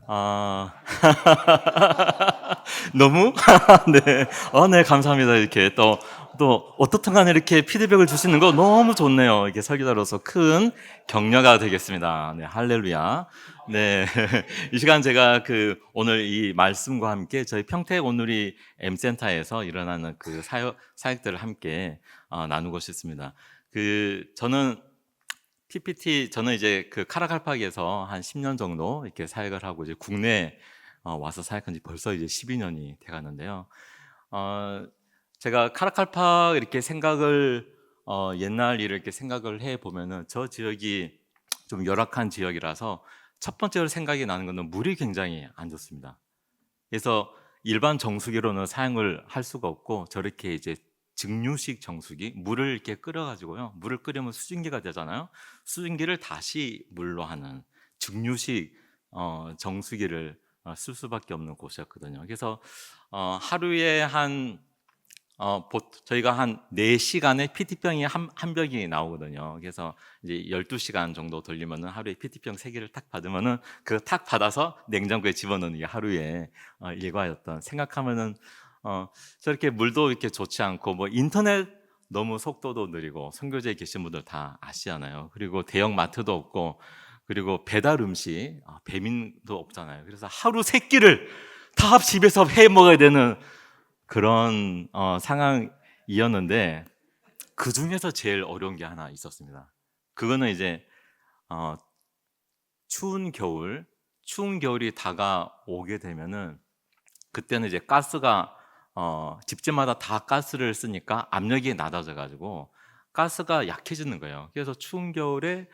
아, 너무? 네. 네, 감사합니다. 이렇게 또, 어떻든 간에 이렇게 피드백을 주시는 거 너무 좋네요. 이게 설교자로서 큰 격려가 되겠습니다. 네, 할렐루야. 네. 이 시간 제가 오늘 이 말씀과 함께 저희 평택 온누리 M센터에서 일어나는 사역들을 함께 나누고 싶습니다. 저는 이제 카라칼팍에서 한 10년 정도 이렇게 사역을 하고 이제 국내에 와서 사역한 지 벌써 이제 12년이 돼 가는데요. 어, 제가 카라칼팍 이렇게 옛날 일을 이렇게 생각을 해 보면은 저 지역이 좀 열악한 지역이라서 첫 번째로 생각이 나는 거는 물이 굉장히 안 좋습니다. 그래서 일반 정수기로는 사용을 할 수가 없고 저렇게 이제 증류식 정수기, 물을 이렇게 끓여가지고요. 물을 끓이면 수증기가 되잖아요. 수증기를 다시 물로 하는 증류식 정수기를 쓸 수밖에 없는 곳이었거든요. 그래서 하루에 저희가 한 4시간에 PT병이 한 병이 나오거든요. 그래서 이제 12시간 정도 돌리면은 하루에 PT병 3개를 탁 받으면은 그 탁 받아서 냉장고에 집어넣는 게 하루의 일과였던 생각하면은 저렇게 물도 이렇게 좋지 않고 뭐 인터넷 너무 속도도 느리고 선교지에 계신 분들 다 아시잖아요. 그리고 대형 마트도 없고 그리고 배달 음식 배민도 없잖아요. 그래서 하루 3끼를 다 집에서 해 먹어야 되는 그런 상황이었는데 그 중에서 제일 어려운 게 하나 있었습니다. 그거는 이제 어, 추운 겨울이 다가오게 되면은 그때는 이제 가스가 집집마다 다 가스를 쓰니까 압력이 낮아져 가지고 가스가 약해지는 거예요. 그래서 추운 겨울에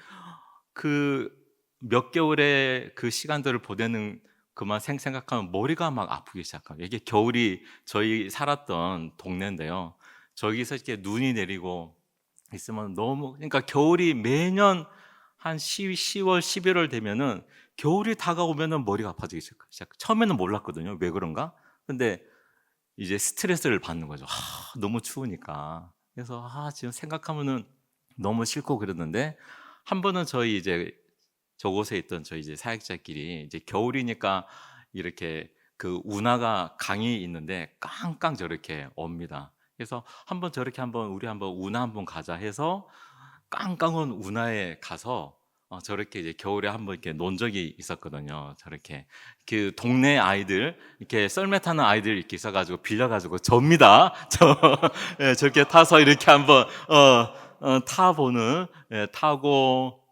그 몇 개월의 그 시간들을 보내는 그만 생각하면 머리가 막 아프기 시작합니다. 이게 겨울이 저희 살았던 동네인데요. 저기서 이렇게 눈이 내리고 있으면 너무 그러니까 겨울이 매년 한 10월, 11월 되면은 겨울이 다가오면은 머리가 아파지기 시작. 처음에는 몰랐거든요. 왜 그런가? 근데 이제 스트레스를 받는 거죠. 너무 추우니까. 그래서 지금 생각하면은 너무 싫고 그러는데 한 번은 저곳에 있던 저희 이제 사역자끼리 이제 겨울이니까 이렇게 그 운하가 강이 있는데 깡깡 저렇게 옵니다. 그래서 한번 우리 한번 운하 한번 가자 해서 깡깡한 운하에 가서 저렇게 이제 겨울에 한번 이렇게 논 적이 있었거든요. 저렇게 그 동네 아이들 이렇게 썰매 타는 아이들 이렇게 있어가지고 빌려가지고 접니다. 예, 저렇게 타서 이렇게 한번 타보는 타고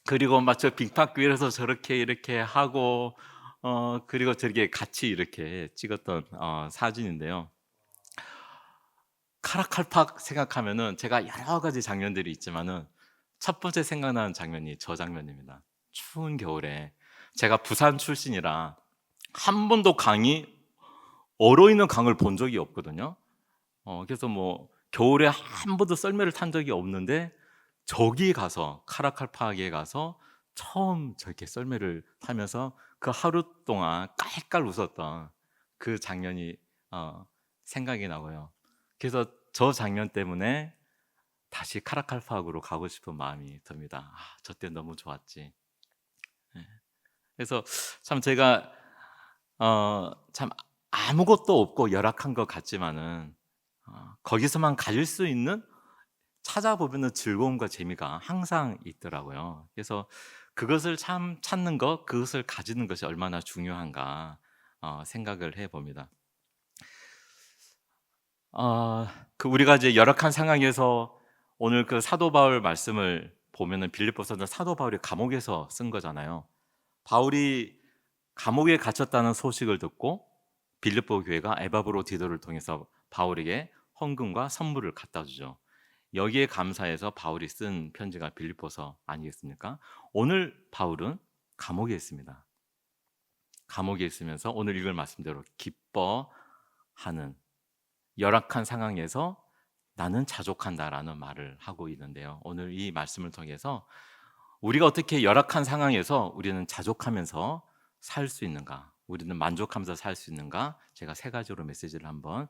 그리고 막 저 빙판길 위에서 저렇게 이렇게 하고 그리고 저렇게 같이 이렇게 찍었던 사진인데요. 카라칼팍 생각하면은 제가 여러 가지 장면들이 있지만은 첫 번째 생각나는 장면이 저 장면입니다. 추운 겨울에 제가 부산 출신이라 한 번도 얼어 있는 강을 본 적이 없거든요. 그래서 뭐 겨울에 한 번도 썰매를 탄 적이 없는데 저기 가서 카라칼팍에 가서 처음 저렇게 썰매를 타면서 그 하루 동안 깔깔 웃었던 그 장면이 생각이 나고요. 그래서 저 장면 때문에 다시 카라칼팍으로 가고 싶은 마음이 듭니다. 저 때 너무 좋았지. 예. 그래서 참 제가 참 아무것도 없고 열악한 것 같지만은 거기서만 가질 수 있는 찾아보면은 즐거움과 재미가 항상 있더라고요. 그래서 그것을 참 찾는 것, 그것을 가지는 것이 얼마나 중요한가 생각을 해봅니다. 우리가 이제 열악한 상황에서 오늘 그 사도 바울 말씀을 보면은 빌립보서는 사도 바울이 감옥에서 쓴 거잖아요. 바울이 감옥에 갇혔다는 소식을 듣고 빌립보 교회가 에바브로디도를 통해서 바울에게 헌금과 선물을 갖다 주죠. 여기에 감사해서 바울이 쓴 편지가 빌립보서 아니겠습니까? 오늘 바울은 감옥에 있습니다. 감옥에 있으면서 오늘 읽을 말씀대로 기뻐하는 열악한 상황에서 나는 자족한다라는 말을 하고 있는데요. 오늘 이 말씀을 통해서 우리가 어떻게 열악한 상황에서 우리는 자족하면서 살 수 있는가? 우리는 만족하면서 살 수 있는가? 제가 3가지로 메시지를 한번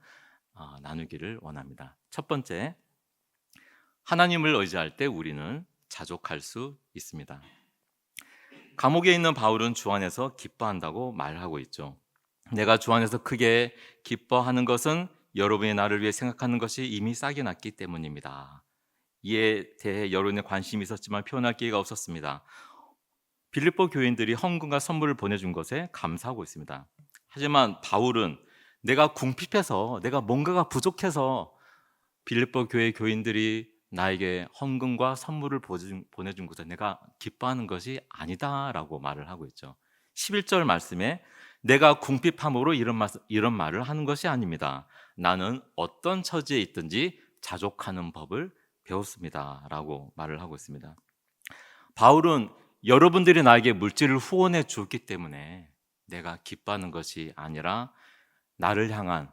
나누기를 원합니다. 첫 번째, 하나님을 의지할 때 우리는 자족할 수 있습니다. 감옥에 있는 바울은 주 안에서 기뻐한다고 말하고 있죠. 내가 주 안에서 크게 기뻐하는 것은 여러분이 나를 위해 생각하는 것이 이미 싹이 났기 때문입니다. 이에 대해 여론의 관심이 있었지만 표현할 기회가 없었습니다. 빌립보 교인들이 헌금과 선물을 보내준 것에 감사하고 있습니다. 하지만 바울은 내가 궁핍해서, 내가 뭔가가 부족해서 빌립보 교회 교인들이 나에게 헌금과 선물을 보내준 것에 내가 기뻐하는 것이 아니다라고 말을 하고 있죠. 11절 말씀에 내가 궁핍함으로 이런 말을 하는 것이 아닙니다. 나는 어떤 처지에 있든지 자족하는 법을 배웠습니다 라고 말을 하고 있습니다. 바울은 여러분들이 나에게 물질을 후원해 주었기 때문에 내가 기뻐하는 것이 아니라 나를 향한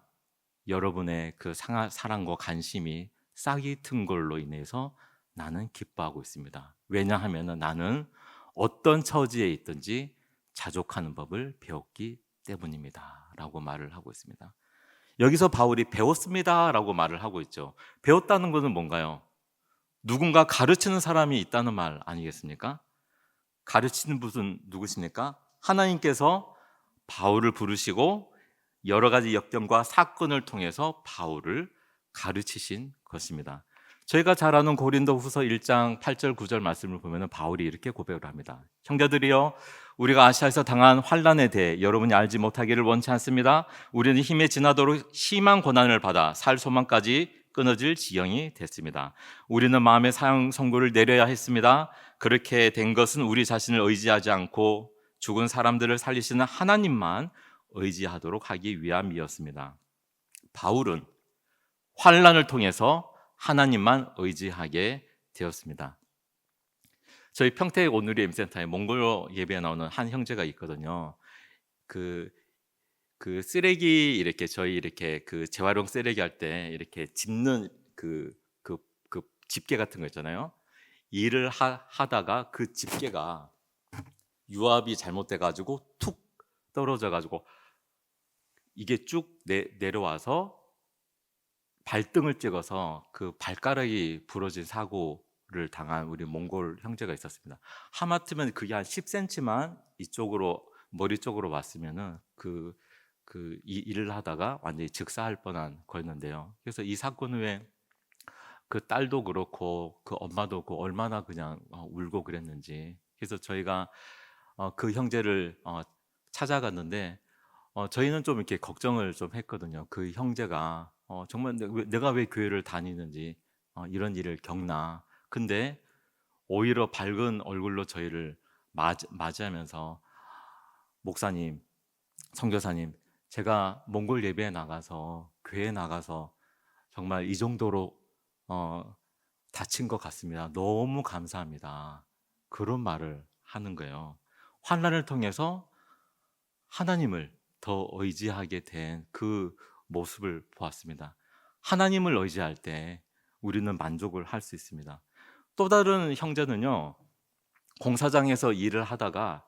여러분의 그 사랑과 관심이 싹이 튼 걸로 인해서 나는 기뻐하고 있습니다. 왜냐하면 나는 어떤 처지에 있든지 자족하는 법을 배웠기 때문입니다 라고 말을 하고 있습니다. 여기서 바울이 배웠습니다 라고 말을 하고 있죠. 배웠다는 것은 뭔가요? 누군가 가르치는 사람이 있다는 말 아니겠습니까? 가르치는 분은 누구십니까? 하나님께서 바울을 부르시고 여러 가지 역경과 사건을 통해서 바울을 가르치신 것입니다. 저희가 잘 아는 고린도후서 1장 8절 9절 말씀을 보면 바울이 이렇게 고백을 합니다. 형제들이여, 우리가 아시아에서 당한 환난에 대해 여러분이 알지 못하기를 원치 않습니다. 우리는 힘에 지나도록 심한 고난을 받아 살 소망까지 끊어질 지경이 됐습니다. 우리는 마음의 사형 선고를 내려야 했습니다. 그렇게 된 것은 우리 자신을 의지하지 않고 죽은 사람들을 살리시는 하나님만 의지하도록 하기 위함이었습니다. 바울은 환난을 통해서 하나님만 의지하게 되었습니다. 저희 평택 온누리 M센터에 몽골 예배에 나오는 한 형제가 있거든요. 그 쓰레기 이렇게 저희 이렇게 그 재활용 쓰레기 할 때 이렇게 짚는 그 집게 같은 거 있잖아요. 일을 하다가 그 집게가 유압이 잘못돼 가지고 툭 떨어져 가지고 이게 쭉 내려와서 발등을 찍어서 그 발가락이 부러진 사고를 당한 우리 몽골 형제가 있었습니다. 하마터면 그게 한 10cm만 이쪽으로 머리 쪽으로 왔으면은 이 일을 하다가 완전히 즉사할 뻔한 거였는데요. 그래서 이 사건 후에 그 딸도 그렇고 그 엄마도 그렇고 얼마나 그냥 울고 그랬는지. 그래서 저희가 그 형제를 찾아갔는데 저희는 좀 이렇게 걱정을 좀 했거든요. 그 형제가 정말 내가 왜 교회를 다니는지 이런 일을 겪나. 근데 오히려 밝은 얼굴로 저희를 맞이하면서 목사님, 선교사님, 제가 몽골 예배에 나가서 교회에 나가서 정말 이 정도로 다친 것 같습니다. 너무 감사합니다. 그런 말을 하는 거예요. 환난을 통해서 하나님을 더 의지하게 된 그 모습을 보았습니다. 하나님을 의지할 때 우리는 만족을 할 수 있습니다. 또 다른 형제는요, 공사장에서 일을 하다가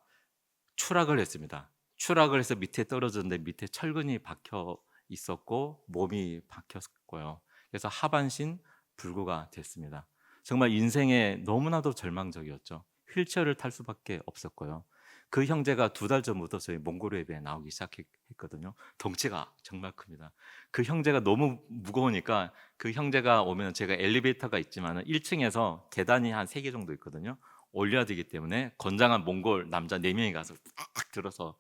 추락을 했습니다. 추락을 해서 밑에 떨어졌는데 밑에 철근이 박혀 있었고 몸이 박혔고요. 그래서 하반신 불구가 됐습니다. 정말 인생에 너무나도 절망적이었죠. 휠체어를 탈 수밖에 없었고요. 그 형제가 2달 전부터 저희 몽골 예배에 나오기 시작했거든요. 덩치가 정말 큽니다. 그 형제가 너무 무거우니까 그 형제가 오면 제가 엘리베이터가 있지만 1층에서 계단이 한 3개 정도 있거든요. 올려야 되기 때문에 건장한 몽골 남자 4명이 가서 딱 들어서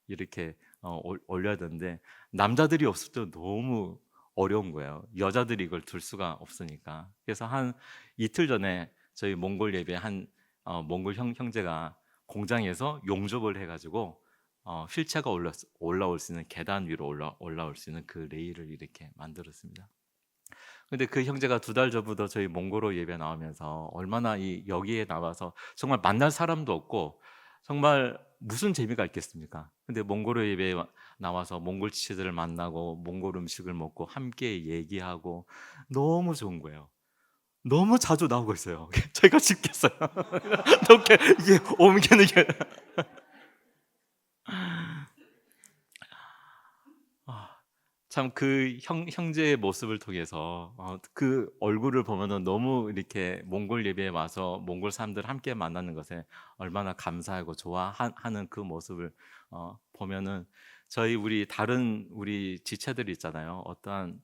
이렇게 올려야 되는데 남자들이 없을 때 너무 어려운 거예요. 여자들이 이걸 들 수가 없으니까. 그래서 한 이틀 전에 저희 몽골 예배 한 몽골 형제가 공장에서 용접을 해가지고 휠체어가 올라올 수 있는 계단 위로 올라올 수 있는 그 레일을 이렇게 만들었습니다. 근데 그 형제가 2달 전부터 저희 몽골어 예배 나오면서 얼마나 여기에 나와서 정말 만날 사람도 없고 정말 무슨 재미가 있겠습니까? 근데 몽골어 예배에 나와서 몽골 지체들을 만나고 몽골 음식을 먹고 함께 얘기하고 너무 좋은 거예요. 너무 자주 나오고 있어요. 제가 죽겠어요. 이렇게 이게 옮기는 게 참 그 형제의 모습을 통해서 그 얼굴을 보면은 너무 이렇게 몽골 예배에 와서 몽골 사람들 함께 만나는 것에 얼마나 감사하고 좋아하는 그 모습을 보면은 우리 다른 우리 지체들 있잖아요. 어떠한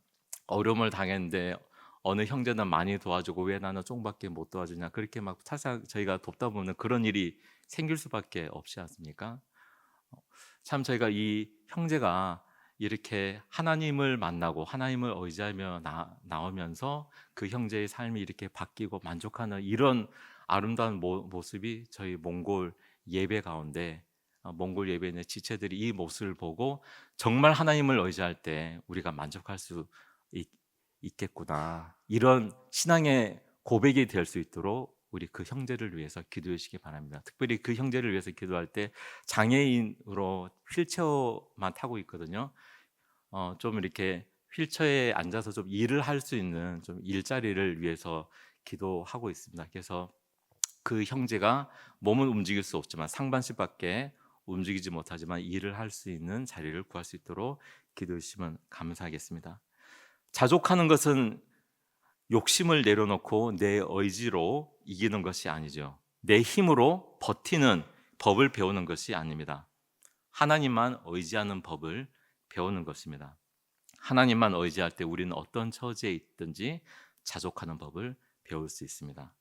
어려움을 당했는데 어느 형제는 많이 도와주고 왜 나는 조금밖에 못 도와주냐, 그렇게 막 살살 저희가 돕다 보면 그런 일이 생길 수밖에 없지 않습니까? 참 저희가 이 형제가 이렇게 하나님을 만나고 하나님을 의지하며 나오면서 그 형제의 삶이 이렇게 바뀌고 만족하는 이런 아름다운 모습이 저희 몽골 예배 가운데, 몽골 예배에 있는 지체들이 이 모습을 보고 정말 하나님을 의지할 때 우리가 만족할 수 있겠구나, 이런 신앙의 고백이 될 수 있도록 우리 그 형제를 위해서 기도해 주시기 바랍니다. 특별히 그 형제를 위해서 기도할 때 장애인으로 휠체어만 타고 있거든요. 좀 이렇게 휠체어에 앉아서 좀 일을 할 수 있는 좀 일자리를 위해서 기도하고 있습니다. 그래서 그 형제가 몸은 움직일 수 없지만 상반신밖에 움직이지 못하지만 일을 할 수 있는 자리를 구할 수 있도록 기도해 주시면 감사하겠습니다. 자족하는 것은 욕심을 내려놓고 내 의지로 이기는 것이 아니죠. 내 힘으로 버티는 법을 배우는 것이 아닙니다. 하나님만 의지하는 법을 배우는 것입니다. 하나님만 의지할 때 우리는 어떤 처지에 있든지 자족하는 법을 배울 수 있습니다.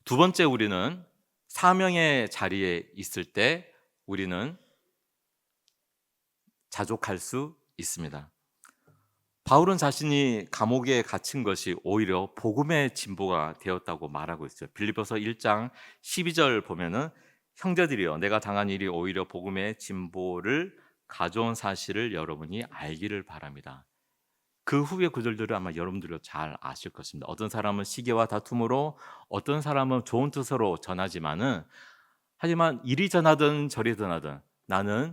두 번째, 우리는 사명의 자리에 있을 때 우리는 자족할 수 있습니다. 바울은 자신이 감옥에 갇힌 것이 오히려 복음의 진보가 되었다고 말하고 있어요. 빌립보서 1장 12절 보면은 형제들이여, 내가 당한 일이 오히려 복음의 진보를 가져온 사실을 여러분이 알기를 바랍니다. 그 후의 구절들을 아마 여러분들도 잘 아실 것입니다. 어떤 사람은 시기와 다툼으로, 어떤 사람은 좋은 뜻으로 전하지만은, 하지만 이리 전하든 저리 전하든 나는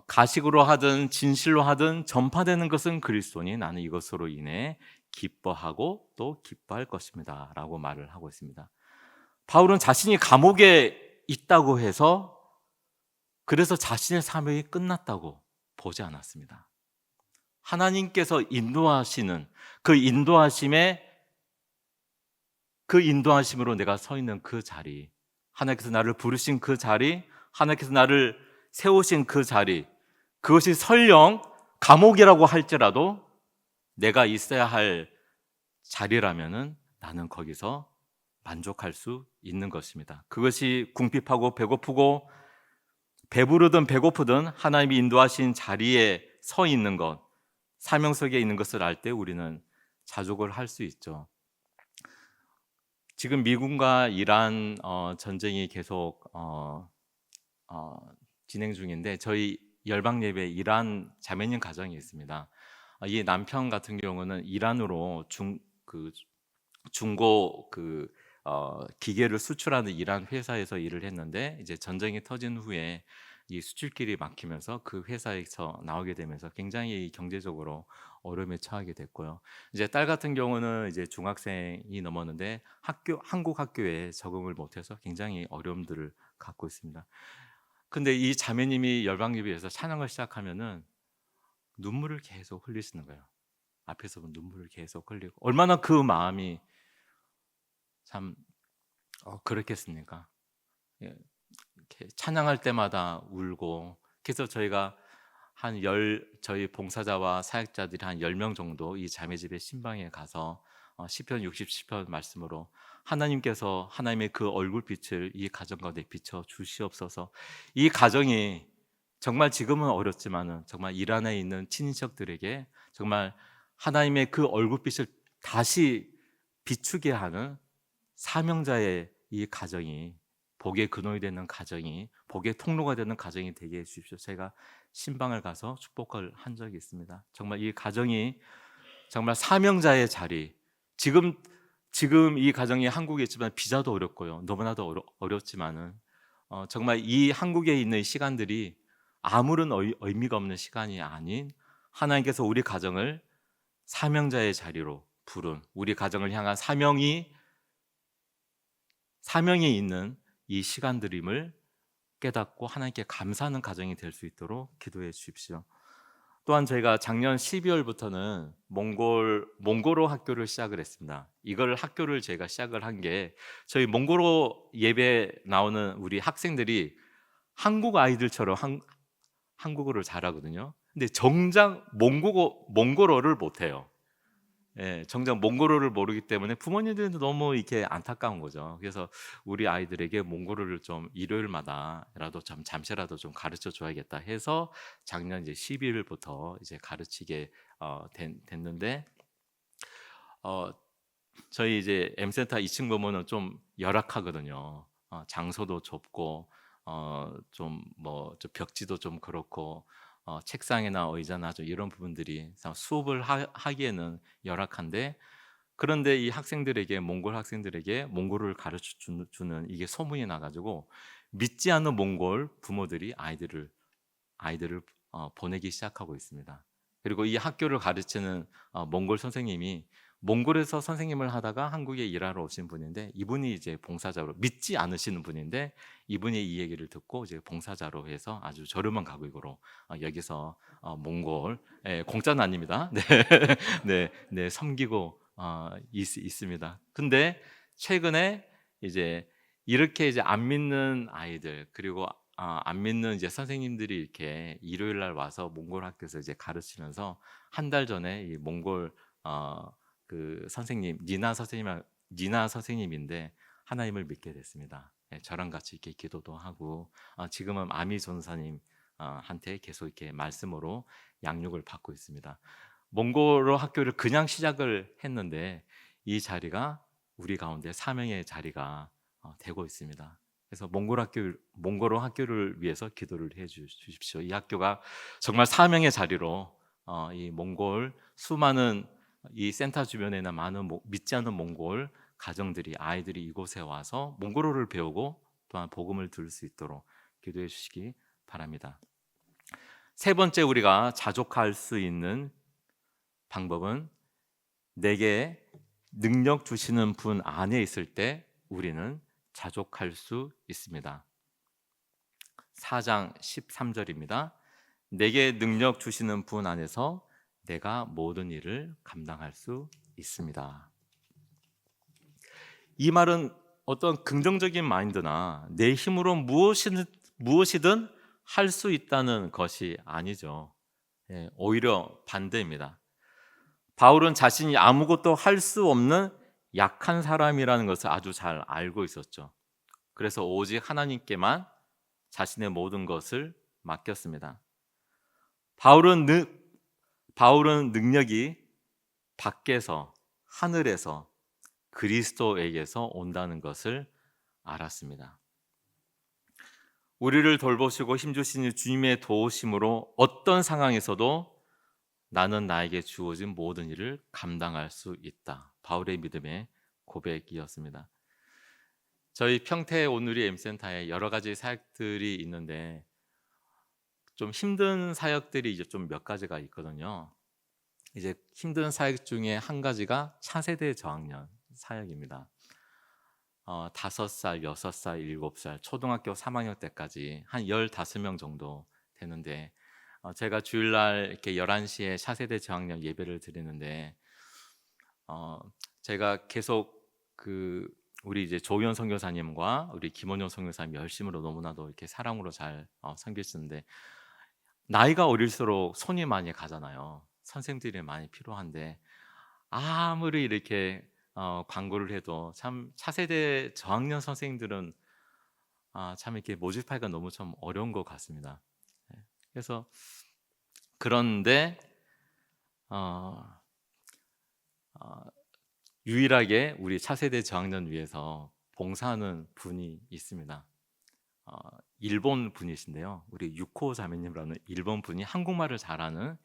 가식으로 하든 진실로 하든 전파되는 것은 그리스도니 나는 이것으로 인해 기뻐하고 또 기뻐할 것입니다 라고 말을 하고 있습니다. 바울은 자신이 감옥에 있다고 해서 그래서 자신의 사명이 끝났다고 보지 않았습니다. 하나님께서 인도하시는 그 인도하심으로 내가 서 있는 그 자리, 하나님께서 나를 부르신 그 자리, 하나님께서 나를 세우신 그 자리, 그것이 설령 감옥이라고 할지라도 내가 있어야 할 자리라면은 나는 거기서 만족할 수 있는 것입니다. 그것이 궁핍하고 배고프고 배부르든 배고프든 하나님이 인도하신 자리에 서 있는 것, 사명 속에 있는 것을 알 때 우리는 자족을 할 수 있죠. 지금 미군과 이란 전쟁이 계속 진행 중인데 저희 열방 예배 이란 자매님 가정이 있습니다. 이 남편 같은 경우는 이란으로 중고 기계를 수출하는 이란 회사에서 일을 했는데, 이제 전쟁이 터진 후에 이 수출길이 막히면서 그 회사에서 나오게 되면서 굉장히 경제적으로 어려움에 처하게 됐고요. 이제 딸 같은 경우는 이제 중학생이 넘었는데 한국 학교에 적응을 못해서 굉장히 어려움들을 갖고 있습니다. 근데 이 자매님이 열방예배에서 찬양을 시작하면은 눈물을 계속 흘리시는 거예요. 앞에서 눈물을 계속 흘리고, 얼마나 그 마음이 참 그렇겠습니까? 예, 이렇게 찬양할 때마다 울고. 그래서 저희가 저희 봉사자와 사역자들이 한 10명 정도 이 자매집의 신방에 가서 시편 60편 말씀으로 하나님께서 하나님의 그 얼굴빛을 이 가정 가운데 비춰 주시옵소서. 이 가정이 정말 지금은 어렵지만은 정말 이란에 있는 친인척들에게 정말 하나님의 그 얼굴빛을 다시 비추게 하는 사명자의 이 가정이, 복의 근원이 되는 가정이, 복의 통로가 되는 가정이 되게 해 주십시오. 제가 신방을 가서 축복을 한 적이 있습니다. 정말 이 가정이 정말 사명자의 자리, 지금 이 가정이 한국에 있지만 비자도 어렵고요, 너무나도 어렵지만은 정말 이 한국에 있는 시간들이 아무런 의미가 없는 시간이 아닌, 하나님께서 우리 가정을 사명자의 자리로 부른, 우리 가정을 향한 사명이 있는 이 시간들임을 깨닫고 하나님께 감사하는 가정이 될 수 있도록 기도해 주십시오. 또한 저희가 작년 12월부터는 몽골어 학교를 시작을 했습니다. 이걸 학교를 제가 시작을 한 게 저희 몽골어 예배 나오는 우리 학생들이 한국 아이들처럼 한국어를 잘하거든요. 근데 정작 몽골어를 못해요. 예, 정작 몽골어를 모르기 때문에 부모님들도 너무 이렇게 안타까운 거죠. 그래서 우리 아이들에게 몽골어를 좀 일요일마다라도 좀 잠시라도 좀 가르쳐 줘야겠다 해서 작년 이제 12일부터 이제 가르치게 됐는데 어, 저희 이제 M센터 2층 보면은 좀 열악하거든요. 장소도 좁고 좀 뭐 벽지도 좀 그렇고 책상이나 의자나 좀 이런 부분들이 참 수업을 하기에는 열악한데 그런데 이 학생들에게 몽골 학생들에게 몽골을 가르쳐 주는 이게 소문이 나가지고 믿지 않는 몽골 부모들이 아이들을 보내기 시작하고 있습니다. 그리고 이 학교를 가르치는 몽골 선생님이 몽골에서 선생님을 하다가 한국에 일하러 오신 분인데 이분이 이제 봉사자로 믿지 않으시는 분인데 이분이 이 얘기를 듣고 이제 봉사자로 해서 아주 저렴한 가격으로 여기서 몽골 공짜는 아닙니다. 네, 네, 네 섬기고 있습니다. 근데 최근에 이제 이렇게 이제 안 믿는 아이들 그리고 안 믿는 이제 선생님들이 이렇게 일요일 날 와서 몽골 학교에서 이제 가르치면서 한 달 전에 이 몽골 그 선생님 니나 선생님인데 하나님을 믿게 됐습니다. 예, 저랑 같이 이렇게 기도도 하고 지금은 아미 전사님 한테 계속 이렇게 말씀으로 양육을 받고 있습니다. 몽골어 학교를 그냥 시작을 했는데 이 자리가 우리 가운데 사명의 자리가 되고 있습니다. 그래서 몽골어 학교를 위해서 기도를 해 주십시오. 이 학교가 정말 사명의 자리로 이 몽골 수많은 이 센터 주변에 있는 많은 믿지 않는 몽골 가정들이 아이들이 이곳에 와서 몽골어를 배우고 또한 복음을 들을 수 있도록 기도해 주시기 바랍니다. 세 번째 우리가 자족할 수 있는 방법은 내게 능력 주시는 분 안에 있을 때 우리는 자족할 수 있습니다. 4장 13절입니다. 내게 능력 주시는 분 안에서 내가 모든 일을 감당할 수 있습니다. 이 말은 어떤 긍정적인 마인드나 내 힘으로 무엇이든 할 수 있다는 것이 아니죠. 오히려 반대입니다. 바울은 자신이 아무것도 할 수 없는 약한 사람이라는 것을 아주 잘 알고 있었죠. 그래서 오직 하나님께만 자신의 모든 것을 맡겼습니다. 바울은 능력이 밖에서 하늘에서 그리스도에게서 온다는 것을 알았습니다. 우리를 돌보시고 힘주시는 주님의 도우심으로 어떤 상황에서도 나는 나에게 주어진 모든 일을 감당할 수 있다. 바울의 믿음의 고백이었습니다. 저희 평택 온누리 M센터에 여러 가지 사역들이 있는데 좀 힘든 사역들이 이제 좀 몇 가지가 있거든요. 이제 힘든 사역 중에 한 가지가 차세대 저학년 사역입니다. 5살, 6살, 7살, 초등학교 3학년 때까지 한 15명 정도 되는데 제가 주일날 이렇게 11시에 차세대 저학년 예배를 드리는데 제가 계속 우리 이제 조현 선교사님과 우리 김원영 선교사님 열심으로 너무나도 이렇게 사랑으로 잘 섬기시는데 나이가 어릴수록 손이 많이 가잖아요. 선생들이 많이 필요한데 아무리 이렇게 광고를 해도 참 차세대 저학년 선생님들은 참 이렇게 모집하기가 너무 좀 어려운 것 같습니다. 그래서 그런데 어, 어, 유일하게 우리 차세대 저학년 위해서 봉사하는 분이 있습니다. 일본 분이신데요. 우리 유코 자매님이라는 일본 분이 한국말을 잘하는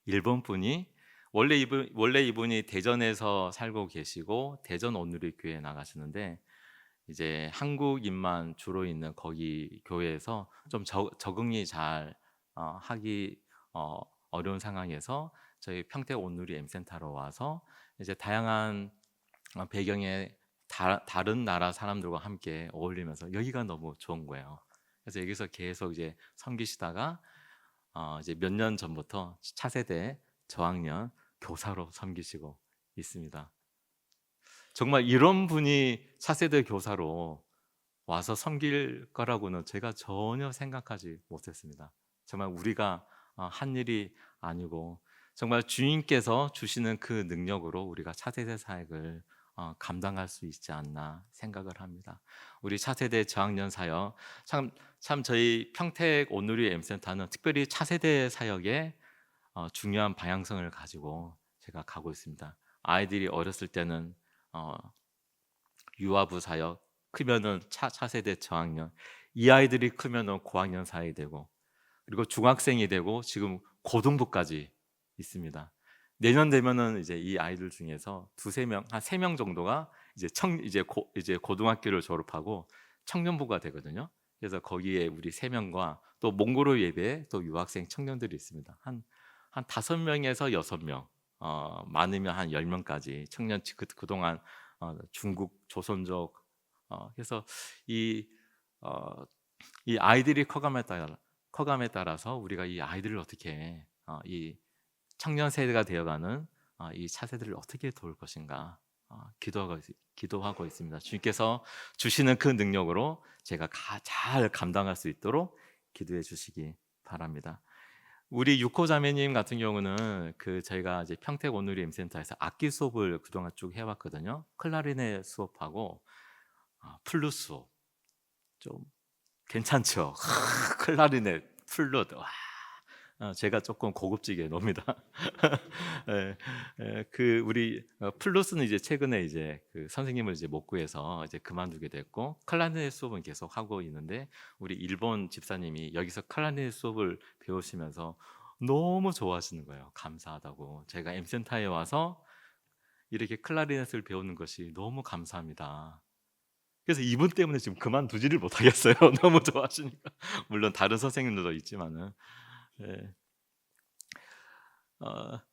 일본 분이 원래 이분이 대전에서 살고 계시고 대전 온누리 교회에 나가시는데 이제 한국인만 주로 있는 거기 교회에서 좀 적응이 잘 하기 어려운 상황에서 저희 평택 온누리 M센터로 와서 이제 다양한 배경의 다른 나라 사람들과 함께 어울리면서 여기가 너무 좋은 거예요. 그래서 여기서 계속 이제 섬기시다가 이제 몇 년 전부터 차세대 저학년 교사로 섬기시고 있습니다. 정말 이런 분이 차세대 교사로 와서 섬길 거라고는 제가 전혀 생각하지 못했습니다. 정말 우리가 한 일이 아니고 정말 주님께서 주시는 그 능력으로 우리가 차세대 사역을 감당할 수 있지 않나 생각을 합니다. 우리 차세대 저학년 사역 참 저희 평택 온누리 M센터는 특별히 차세대 사역에 중요한 방향성을 가지고 제가 가고 있습니다. 아이들이 어렸을 때는 어, 유아부 사역, 크면은 차세대 저학년, 이 아이들이 크면은 고학년 사역이 되고, 그리고 중학생이 되고 지금 고등부까지 있습니다. 내년 되면은 이제 이 아이들 중에서 두세 명, 한 세 명 정도가 이제 고등학교를 졸업하고 청년부가 되거든요. 그래서 거기에 우리 세 명과 또 몽골어 예배 또 유학생 청년들이 있습니다. 한 다섯 명에서 여섯 명, 많으면 한 10명까지 청년 그동안 중국 조선족 그래서 이 어, 이 아이들이 커감에 따라서 우리가 이 아이들을 어떻게 이 청년 세대가 되어가는 이 차세대를 어떻게 도울 것인가 기도하고 있습니다. 주님께서 주시는 그 능력으로 제가 잘 감당할 수 있도록 기도해 주시기 바랍니다. 우리 육호 자매님 같은 경우는 그 저희가 이제 평택 온누리 M센터에서 악기 수업을 그동안 쭉 해왔거든요. 클라리넷 수업하고 플룻 수업 좀 괜찮죠? 클라리넷, 플룻. 와. 제가 조금 고급지게 놉니다. 예, 그 우리 플룻은 이제 최근에 이제 그 선생님을 이제 못 구해서 이제 그만두게 됐고 클라리넷 수업은 계속 하고 있는데 우리 일본 집사님이 여기서 클라리넷 수업을 배우시면서 너무 좋아하시는 거예요. 감사하다고. 제가 M센터에 와서 이렇게 클라리넷을 배우는 것이 너무 감사합니다. 그래서 이분 때문에 지금 그만두지를 못하겠어요. 너무 좋아하시니까. 물론 다른 선생님들도 있지만은. 예.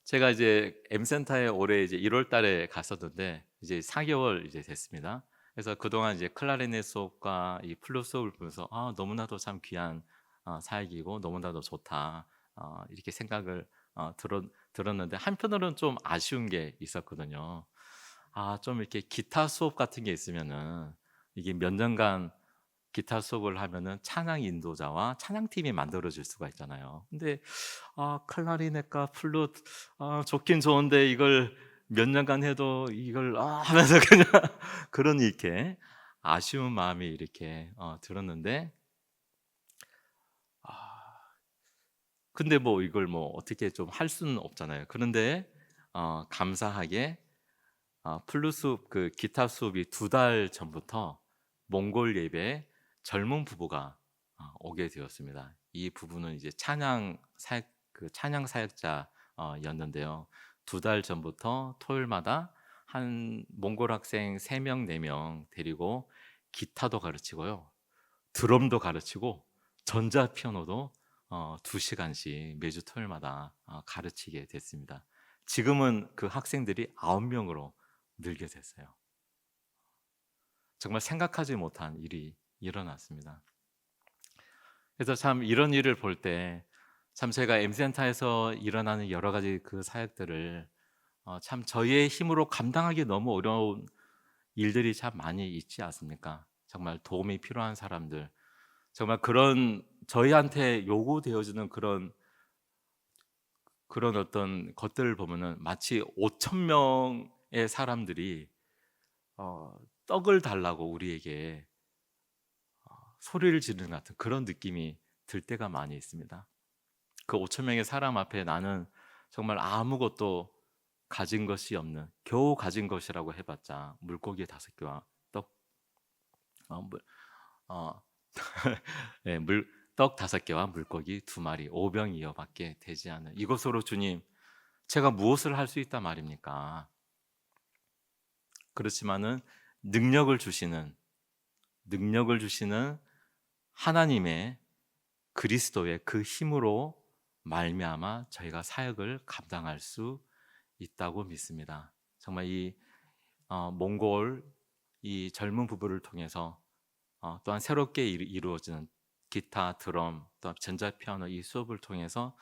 제가 이제 M센터에 올해 이제 1월 달에 갔었는데 이제 4개월 이제 됐습니다. 그래서 그동안 이제 클라리넷 수업과 이 플룻 수업을 보면서 너무나도 참 귀한 사역이고 너무나도 좋다. 이렇게 생각을 들었는데 한편으로는 좀 아쉬운 게 있었거든요. 좀 이렇게 기타 수업 같은 게 있으면은 이게 몇 년간 기타 수업을 하면은 찬양 인도자와 찬양팀이 만들어질 수가 있잖아요. 근데 클라리넷과 플룻 좋긴 좋은데 이걸 몇 년간 해도 이걸 하면서 그냥 그런 이렇게 아쉬운 마음이 이렇게 들었는데 아, 근데 뭐 이걸 뭐 어떻게 좀 할 수는 없잖아요. 그런데 감사하게 플룻 수업 그 기타 수업이 2달 전부터 몽골 예배에 젊은 부부가 오게 되었습니다. 이 부부는 이제 찬양 사역자였는데요. 2달 전부터 토요일마다 한 몽골 학생 3명, 4명 데리고 기타도 가르치고요. 드럼도 가르치고 전자 피아노도 2시간씩 매주 토요일마다 가르치게 됐습니다. 지금은 그 학생들이 9명으로 늘게 됐어요. 정말 생각하지 못한 일이 일어났습니다. 그래서 참 이런 일을 볼 때 참 제가 M센터에서 일어나는 여러 가지 그 사역들을 참 저희의 힘으로 감당하기 너무 어려운 일들이 참 많이 있지 않습니까? 정말 도움이 필요한 사람들, 정말 그런 저희한테 요구되어지는 그런 어떤 것들을 보면은 마치 5천 명의 사람들이 떡을 달라고 우리에게 소리를 지르는 같은 그런 느낌이 들 때가 많이 있습니다. 그 5천 명의 사람 앞에 나는 정말 아무것도 가진 것이 없는 겨우 가진 것이라고 해봤자 물고기 5개와 떡 어, 물, 어, 네, 떡 5개와 물고기 2마리 5병이어밖에 되지 않은 이것으로 주님 제가 무엇을 할 수 있단 말입니까? 그렇지만은 능력을 주시는 하나님의 그리스도의 그 힘으로 말미암아 저희가 사역을 감당할 수 있다고 믿습니다. 정말 이 몽골 이 젊은 부부를 통해서 또한 새롭게 이루어지는 기타, 드럼, 또 전자피아노 이 수업을 통해서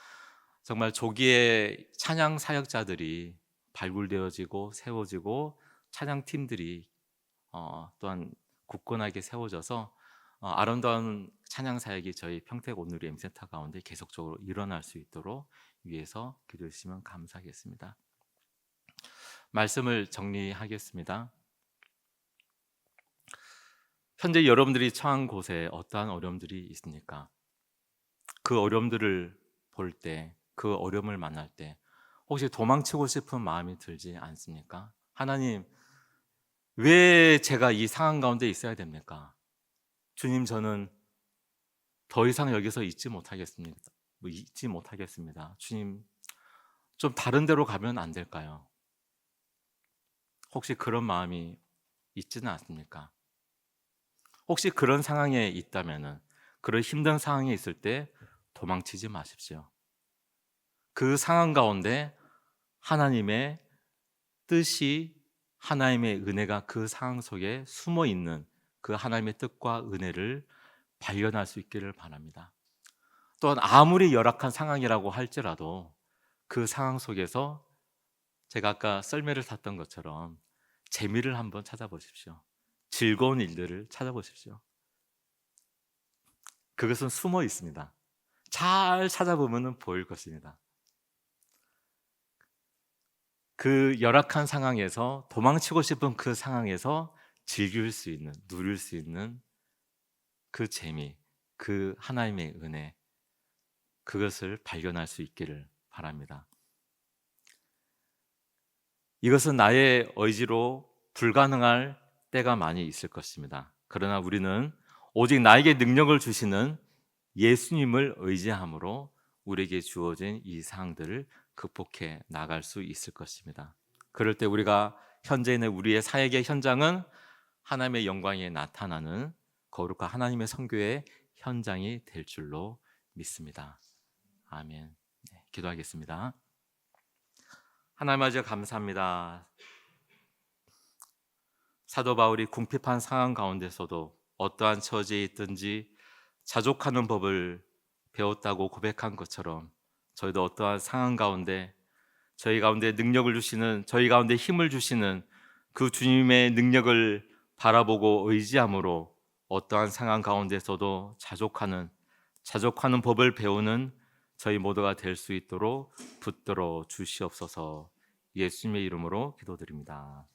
정말 조기에 찬양 사역자들이 발굴되어지고 세워지고 찬양팀들이 또한 굳건하게 세워져서 아름다운 찬양 사역이 저희 평택 온누리 M센터 가운데 계속적으로 일어날 수 있도록 위해서 기도해 주시면 감사하겠습니다. 말씀을 정리하겠습니다. 현재 여러분들이 처한 곳에 어떠한 어려움들이 있습니까? 그 어려움들을 볼 때, 그 어려움을 만날 때 혹시 도망치고 싶은 마음이 들지 않습니까? 하나님, 왜 제가 이 상황 가운데 있어야 됩니까? 주님, 저는 더 이상 여기서 있지 못하겠습니다. 있지 못하겠습니다. 주님, 좀 다른 데로 가면 안 될까요? 혹시 그런 마음이 있지는 않습니까? 혹시 그런 상황에 있다면은, 그런 힘든 상황에 있을 때 도망치지 마십시오. 그 상황 가운데 하나님의 뜻이, 하나님의 은혜가 그 상황 속에 숨어 있는 그 하나님의 뜻과 은혜를 발견할 수 있기를 바랍니다. 또한 아무리 열악한 상황이라고 할지라도 그 상황 속에서 제가 아까 썰매를 탔던 것처럼 재미를 한번 찾아보십시오. 즐거운 일들을 찾아보십시오. 그것은 숨어 있습니다. 잘 찾아보면 보일 것입니다. 그 열악한 상황에서, 도망치고 싶은 그 상황에서 즐길 수 있는, 누릴 수 있는 그 재미, 그 하나님의 은혜, 그것을 발견할 수 있기를 바랍니다. 이것은 나의 의지로 불가능할 때가 많이 있을 것입니다. 그러나 우리는 오직 나에게 능력을 주시는 예수님을 의지함으로 우리에게 주어진 이 상황들을 극복해 나갈 수 있을 것입니다. 그럴 때 우리가 현재 있는 우리의 사역의 현장은 하나님의 영광이 나타나는 거룩한 하나님의 선교의 현장이 될 줄로 믿습니다. 아멘. 네, 기도하겠습니다. 하나님 아버지 감사합니다. 사도 바울이 궁핍한 상황 가운데서도 어떠한 처지에 있든지 자족하는 법을 배웠다고 고백한 것처럼 저희도 어떠한 상황 가운데 저희 가운데 능력을 주시는, 저희 가운데 힘을 주시는 그 주님의 능력을 바라보고 의지함으로 어떠한 상황 가운데서도 자족하는 법을 배우는 저희 모두가 될 수 있도록 붙들어 주시옵소서. 예수님의 이름으로 기도드립니다.